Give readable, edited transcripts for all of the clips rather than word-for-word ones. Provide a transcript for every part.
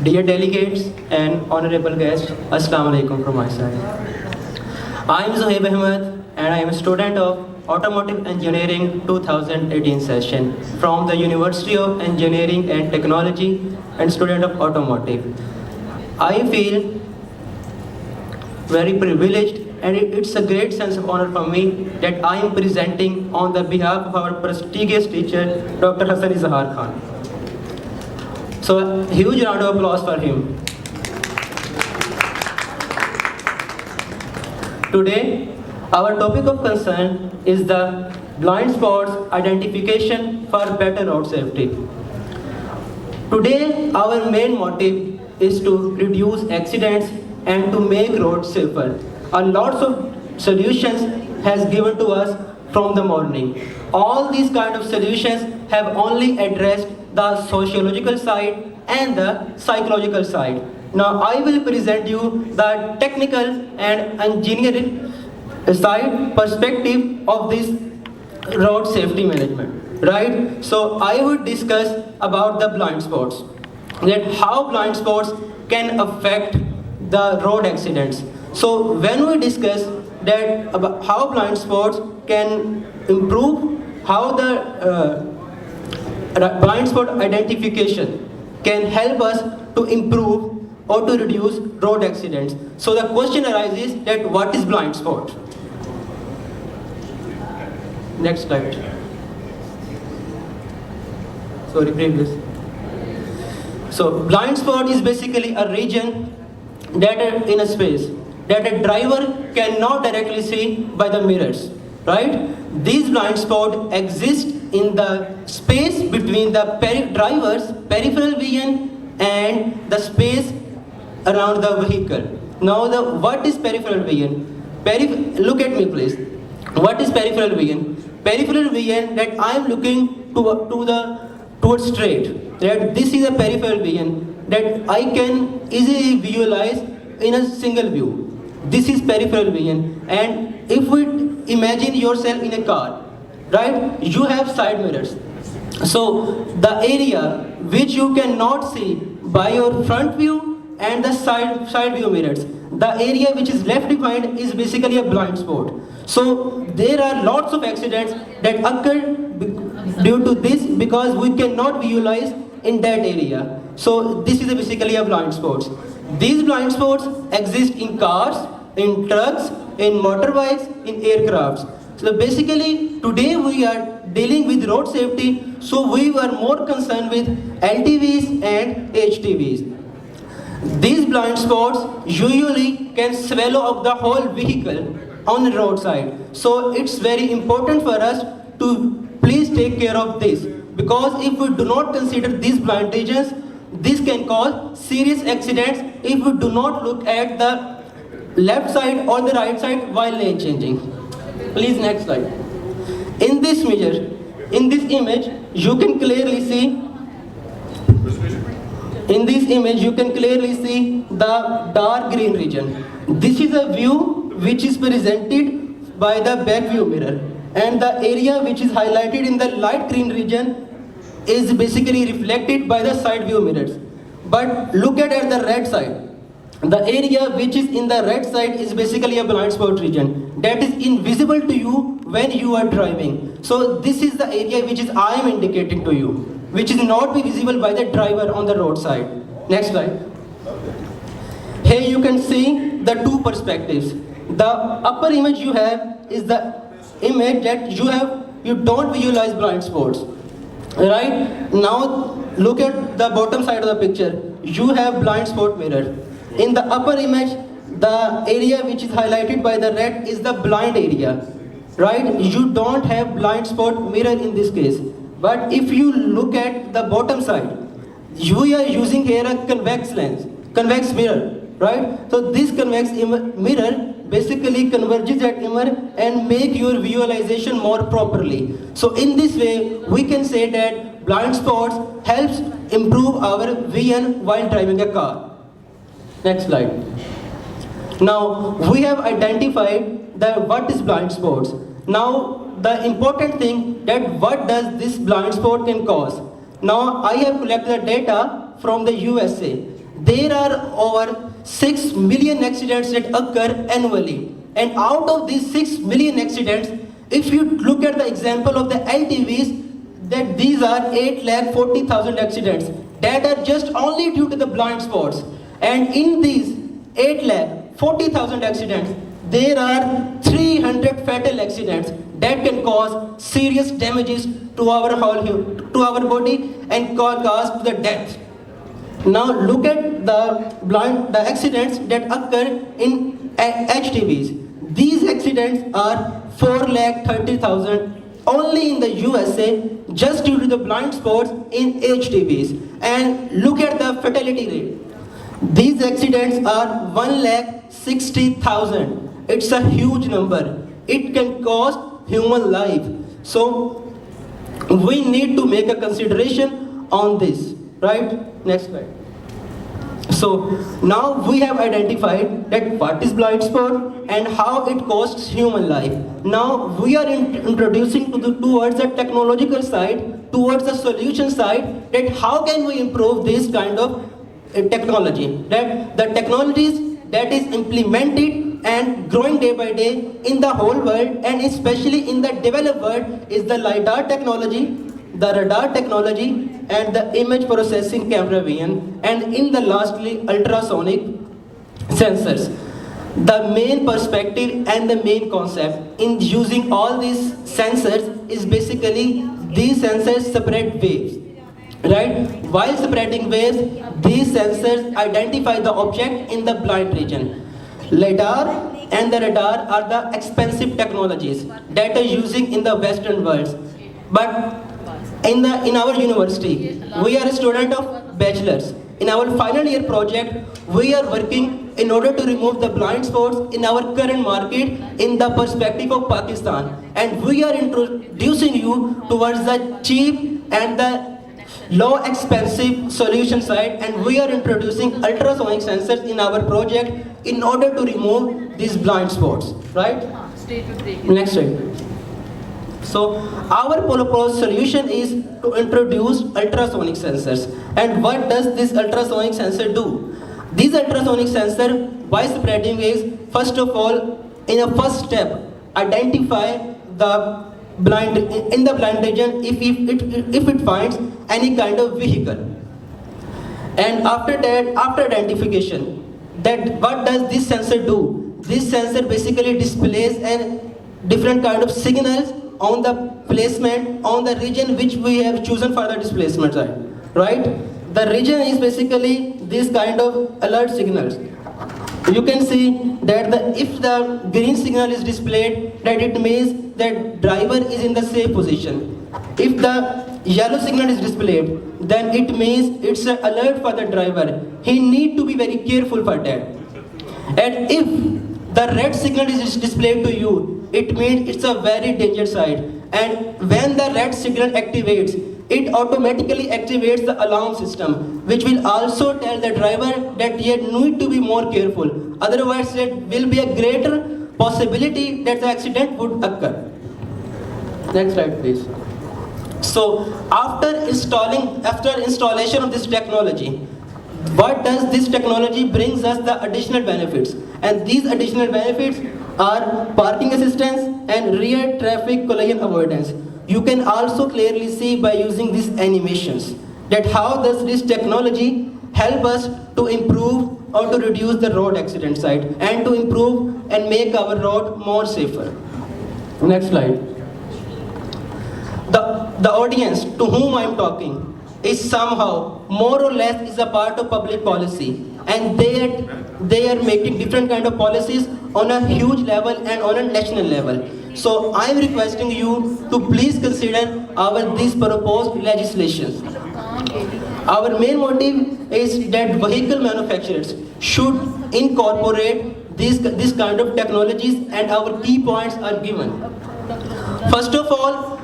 Dear delegates and honorable guests, Assalamu alaikum from my side. I am Zohaib Ahmed and I am a student of Automotive Engineering 2018 session from the University of Engineering and Technology and student of Automotive. I feel very privileged and it's a great sense of honor for me that I am presenting on the behalf of our prestigious teacher, Dr. Hassan Zahar Khan. So a huge round of applause for him. Today, our topic of concern is the blind spots identification for better road safety. Today, our main motive is to reduce accidents and to make roads safer. A lots of solutions has given to us from the morning. All these kind of solutions have only addressed the sociological side and the psychological side. Now I will present you the technical and engineering side perspective of this road safety management, right? So I would discuss about the blind spots, that how blind spots can affect the road accidents. So when we discuss that about how blind spots can improve, how the blind spot identification can help us to improve or to reduce road accidents. So the question arises that what is blind spot? Next slide. Sorry, previous. So blind spot is basically a region that in a space that a driver cannot directly see by the mirrors, right? These blind spots exist in the space between the driver's peripheral vision and the space around the vehicle. Now, what is peripheral vision? Look at me, please. What is peripheral vision? Peripheral vision that I am looking towards straight. That this is a peripheral vision that I can easily visualize in a single view. This is peripheral vision. And if we imagine yourself in a car, right? You have side mirrors. So the area which you cannot see by your front view and the side view mirrors, the area which is left behind is basically a blind spot. So there are lots of accidents that occur due to this because we cannot visualize in that area. So this is basically a blind spots. These blind spots exist in cars, in trucks, in motorbikes, in aircrafts. So basically today we are dealing with road safety, so we were more concerned with LTVs and HTVs. These blind spots usually can swallow up the whole vehicle on the roadside. So it's very important for us to please take care of this, because if we do not consider these blind regions, this can cause serious accidents if we do not look at the left side or the right side while lane changing. Please next slide. In this image, you can clearly see the dark green region. This is a view which is presented by the back view mirror, and the area which is highlighted in the light green region is basically reflected by the side view mirrors. But look at the red side. The area which is in the red side is basically a blind spot region that is invisible to you when you are driving. So this is the area which is I am indicating to you, which is not visible by the driver on the roadside. Next slide. Here you can see the two perspectives. The upper image you have is the image that you don't visualize blind spots. Right? Now look at the bottom side of the picture. You have blind spot mirror. In the upper image, the area which is highlighted by the red is the blind area. Right? You don't have blind spot mirror in this case. But if you look at the bottom side, you are using here a convex mirror, right? So this convex mirror basically converges that image and make your visualization more properly. So in this way, we can say that blind spots helps improve our vision while driving a car. Next slide. Now we have identified what is blind spots. Now the important thing that what does this blind spot can cause. Now I have collected the data from the USA, there are over 6 million accidents that occur annually. And out of these 6 million accidents, if you look at the example of the LTVs, that these are 8,40,000 accidents that are just only due to the blind spots. And in these 8,40,000 accidents, there are 300 fatal accidents that can cause serious damages to our body and cause to the death. Now look at the accidents that occur in HTVs. These accidents are 4,30,000 only in the USA just due to the blind spots in HTVs. And look at the fatality rate. These accidents are 1,60,000. It's a huge number. It can cost human life. So we need to make a consideration on this, right? Next slide. So now we have identified that what is blind spot and how it costs human life. Now we are introducing towards the technological side, towards the solution side, that how can we improve this kind of technology, that the technologies that is implemented and growing day by day in the whole world and especially in the developed world is the LiDAR technology, the radar technology, and the image processing camera vision, and in the lastly ultrasonic sensors. The main perspective and the main concept in using all these sensors is basically these sensors separate waves. Right? While separating waves, these sensors identify the object in the blind region. LiDAR and the radar are the expensive technologies that are using in the Western world. But in our university, we are a student of bachelor's. In our final year project, we are working in order to remove the blind spots in our current market in the perspective of Pakistan. And we are introducing you towards the cheap and the low expensive solution side, and we are introducing ultrasonic sensors in our project in order to remove these blind spots, right? Next slide. So our proposed solution is to introduce ultrasonic sensors. And what does this ultrasonic sensor do? These ultrasonic sensor, by spreading waves, first of all, in a first step, identify the blind region if it finds any kind of vehicle. And after that, after identification, that what does this sensor do? This sensor basically displays a different kind of signals on the placement on the region which we have chosen for the displacement side, right? The region is basically this kind of alert signals. You can see that if the green signal is displayed, that it means that driver is in the safe position. If the yellow signal is displayed, then it means it's an alert for the driver. He need to be very careful for that. And if the red signal is displayed to you, it means it's a very dangerous side. And when the red signal activates, it automatically activates the alarm system, which will also tell the driver that he need to be more careful. Otherwise, there will be a greater possibility that the accident would occur. Next slide, please. So, after installation of this technology, what does this technology brings us the additional benefits? And these additional benefits are parking assistance and rear traffic collision avoidance. You can also clearly see by using these animations that how does this technology help us to improve or to reduce the road accident side and to improve and make our road more safer. Next slide. The audience to whom I am talking is somehow more or less is a part of public policy, and they are making different kind of policies on a huge level and on a national level. So I am requesting you to please consider these proposed legislations. Our main motive is that vehicle manufacturers should incorporate this kind of technologies, and our key points are given. First of all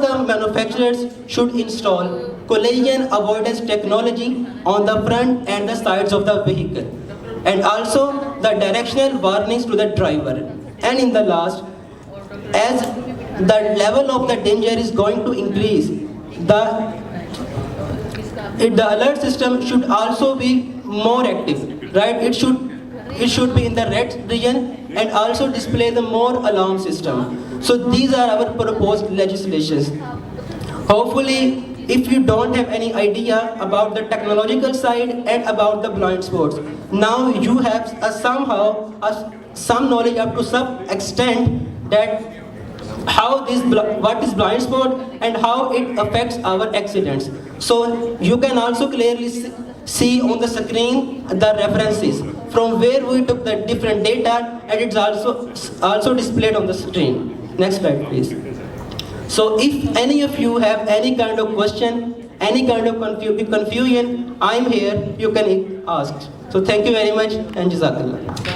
the manufacturers should install collision avoidance technology on the front and the sides of the vehicle, and also the directional warnings to the driver. And in the last, as the level of the danger is going to increase, the alert system should also be more active, right? It should be in the red region and also display the more alarm system. So these are our proposed legislations. Hopefully, if you don't have any idea about the technological side and about the blind spots, now you have some knowledge up to some extent that what is blind spot and how it affects our accidents. So you can also clearly see on the screen the references from where we took the different data, and it's also displayed on the screen. Next slide, please. So if any of you have any kind of question, any kind of confusion, I'm here, you can ask. So thank you very much and Jazakallah.